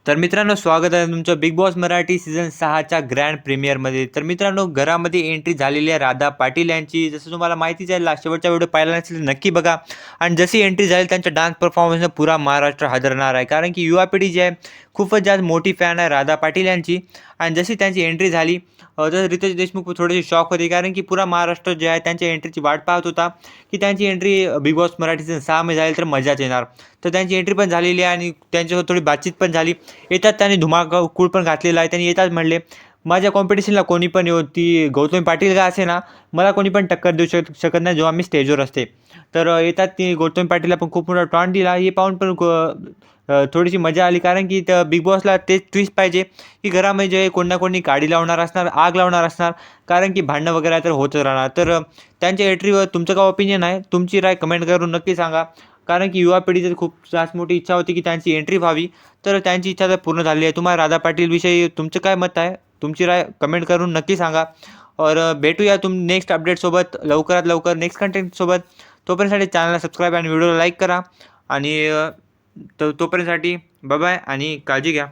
तर मित्रांनो, स्वागत आहे तुमचं बिग बॉस मराठी सीझन 6च्या ग्रँड प्रीमियरमध्ये. तर मित्रांनो, घरामध्ये एंट्री झालेली आहे राधा पाटील यांची. जसं तुम्हाला माहितीच आहे, शेवटचा व्हिडिओ पाहिला नसेल तर नक्की बघा. आणि जशी एंट्री झाली त्यांच्या डान्स परफॉर्मन्सने पुरा महाराष्ट्र हादरणार आहे. कारण की युवा पिढी जी आहे खूपच जास्त मोठी फॅन आहे राधा पाटील यांची. आणि जशी त्यांची एंट्री झाली तर रितेश देशमुख थोडेसे शॉक होते, कारण की पुरा महाराष्ट्र जे आहे त्यांच्या एंट्रीची वाट पाहत होता, की त्यांची entry Bigg Boss Marathi season 6मध्ये झाली तर मजाच येणार. तर त्यांची एंट्री पण झालेली आहे आणि त्यांच्यासोबत थोडी बातचीत पण झाली. येतात त्यांनी धुमाकूळ पण घातलेला आहे. त्यांनी येतात म्हणले, "माझ्या कॉम्पिटिशनला कोणी पण येऊ, ती गौतमी पाटील का असे ना, मला कोणी पण टक्कर देऊ शकत नाही जेव्हा मी स्टेजवर असते." तर येतात ती गौतमी पाटीलला पण खूप मोठा टॉन्ट दिला. हे पाहून पण थोडीशी मजा आली, कारण की त्या बिग बॉसला तेच ट्विस्ट पाहिजे, की घरामध्ये जे कोणी ना कोणी गाडी लावणार असणार, आग लावणार असणार, कारण की भांडणं वगैरे तर होतच राहणार. तर त्यांच्या एंट्रीवर तुमचं काय ओपिनियन आहे? तुमची राय कमेंट करून नक्की सांगा. कारण की युवा पिढीची खूप जास्त मोठी इच्छा होती, की त्यांची एंट्री व्हावी. तर त्यांची इच्छा तर पूर्ण झाली आहे. तुम्हाला राधा पाटीलविषयी तुमचं काय मत आहे? तुमची राय कमेंट करून नक्की सांगा. और भेटूया नेक्स्ट अपडेटसोबत लवकरात लवकर नेक्स्ट कंटेंटसोबत. तोपर्यंतसाठी चॅनलला सबस्क्राईब आणि व्हिडिओला लाईक करा. आणि तोपर्यंतसाठी बाय बाय आणि काळजी घ्या.